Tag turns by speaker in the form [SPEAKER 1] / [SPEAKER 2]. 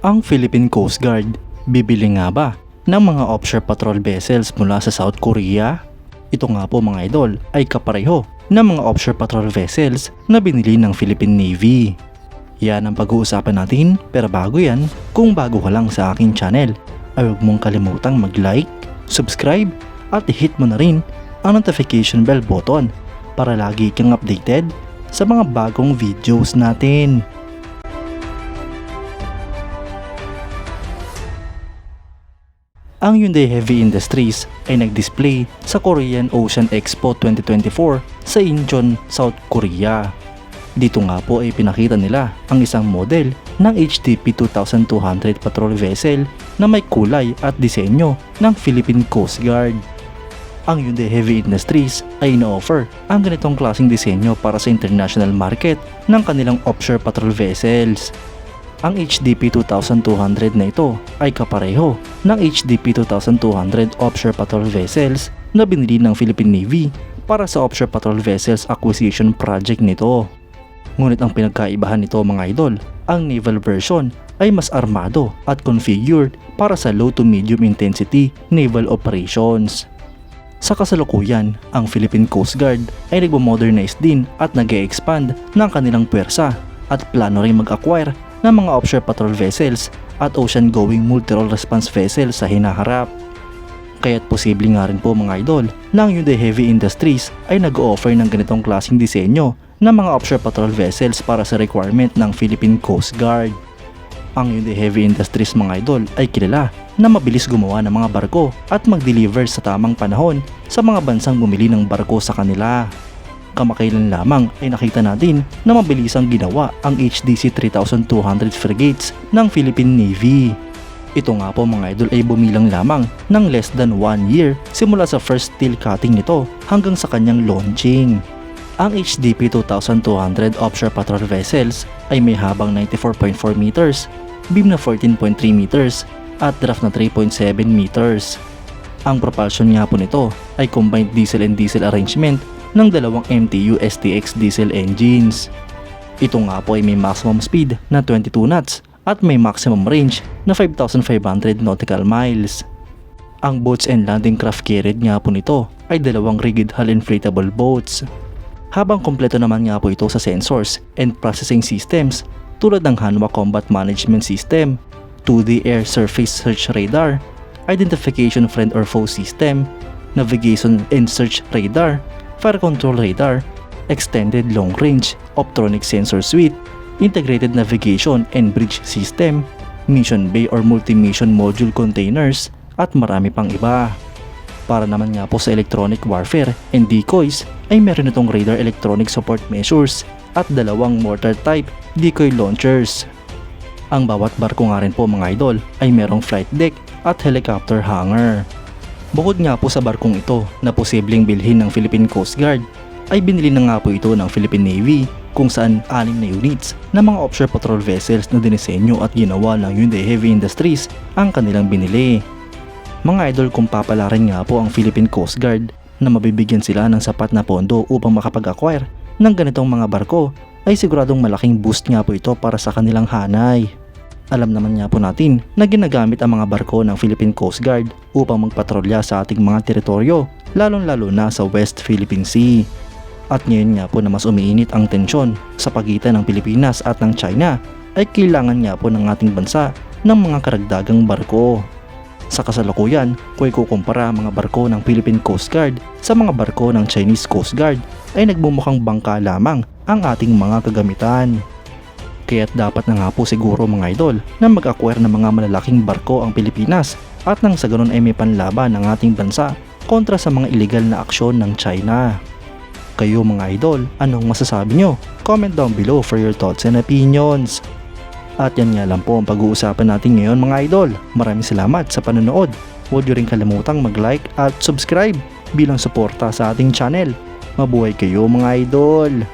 [SPEAKER 1] Ang Philippine Coast Guard, bibili nga ba ng mga offshore patrol vessels mula sa South Korea? Ito nga po mga idol ay kapareho ng mga offshore patrol vessels na binili ng Philippine Navy. Yan ang pag-uusapan natin, pero bago yan, kung bago ka lang sa aking channel, ay huwag mong kalimutang mag-like, subscribe at i-hit mo na rin ang notification bell button para lagi kang updated sa mga bagong videos natin. Ang Hyundai Heavy Industries ay nag-display sa Korean Ocean Expo 2024 sa Incheon, South Korea. Dito nga po ay pinakita nila ang isang model ng HDP 2200 patrol vessel na may kulay at disenyo ng Philippine Coast Guard. Ang Hyundai Heavy Industries ay ino-offer ang ganitong klaseng disenyo para sa international market ng kanilang offshore patrol vessels. Ang HDP 2200 na ito ay kapareho ng HDP 2200 offshore patrol vessels na binili ng Philippine Navy para sa offshore patrol vessels acquisition project nito. Ngunit ang pinagkaibahan nito mga idol, ang naval version ay mas armado at configured para sa low to medium intensity naval operations. Sa kasalukuyan, ang Philippine Coast Guard ay nagmo-modernize din at nag-e-expand ng kanilang puwersa at plano rin mag-acquire ng mga offshore patrol vessels at ocean-going multi-role response vessels sa hinaharap. Kaya't posible nga rin po mga idol na ang Hyundai Heavy Industries ay nag-o-offer ng ganitong klaseng disenyo ng mga offshore patrol vessels para sa requirement ng Philippine Coast Guard. Ang Hyundai Heavy Industries mga idol ay kilala na mabilis gumawa ng mga barko at mag-deliver sa tamang panahon sa mga bansang bumili ng barko sa kanila. Kamakailan lamang ay nakita natin na mabilisang ginawa ang HDC 3200 frigates ng Philippine Navy. Ito nga po mga idol ay bumilang lamang ng less than 1 year simula sa first steel cutting nito hanggang sa kanyang launching. Ang HDP 2200 offshore patrol vessels ay may habang 94.4 meters, beam na 14.3 meters at draft na 3.7 meters. Ang propulsion nga po nito ay combined diesel and diesel arrangement ng dalawang MTU STX diesel engines. Ito nga po ay may maximum speed na 22 knots at may maximum range na 5,500 nautical miles. Ang boats and landing craft carried nga po nito ay dalawang rigid hull inflatable boats. Habang kompleto naman nga po ito sa sensors and processing systems tulad ng Hanwha Combat Management System, 2D Air Surface Search Radar, Identification Friend or Foe System, Navigation and Search Radar, Fire Control Radar, Extended Long Range Optronic Sensor Suite, Integrated Navigation and Bridge System, Mission Bay or Multi-Mission Module Containers at marami pang iba. Para naman nga po sa electronic warfare and decoys ay meron itong radar electronic support measures at dalawang mortar type decoy launchers. Ang bawat barko nga rin po mga idol ay merong flight deck at helicopter hangar. Bukod nga po sa barkong ito na posibleng bilhin ng Philippine Coast Guard, ay binili na nga po ito ng Philippine Navy kung saan 6 na units ng mga offshore patrol vessels na dinisenyo at ginawa ng Hyundai Heavy Industries ang kanilang binili. Mga idol, kung papalarin nga po ang Philippine Coast Guard na mabibigyan sila ng sapat na pondo upang makapag-acquire ng ganitong mga barko, ay siguradong malaking boost nga po ito para sa kanilang hanay. Alam naman nga po natin na ginagamit ang mga barko ng Philippine Coast Guard upang magpatrolya sa ating mga teritoryo, lalong-lalo na sa West Philippine Sea. At ngayon nga po na mas umiinit ang tensyon sa pagitan ng Pilipinas at ng China, ay kailangan nga po ng ating bansa ng mga karagdagang barko. Sa kasalukuyan, kung ikukumpara mga barko ng Philippine Coast Guard sa mga barko ng Chinese Coast Guard, ay nagmumukhang bangka lamang ang ating mga kagamitan. Kaya't dapat na nga po siguro mga idol na mag-acquire ng mga malalaking barko ang Pilipinas at nang sa ganun ay may panlaban ng ating bansa kontra sa mga illegal na aksyon ng China. Kayo mga idol, anong masasabi nyo? Comment down below for your thoughts and opinions. At yan nga lang po ang pag-uusapan natin ngayon mga idol. Maraming salamat sa panonood. Huwag nyo rin kalimutang mag-like at subscribe bilang suporta sa ating channel. Mabuhay kayo mga idol!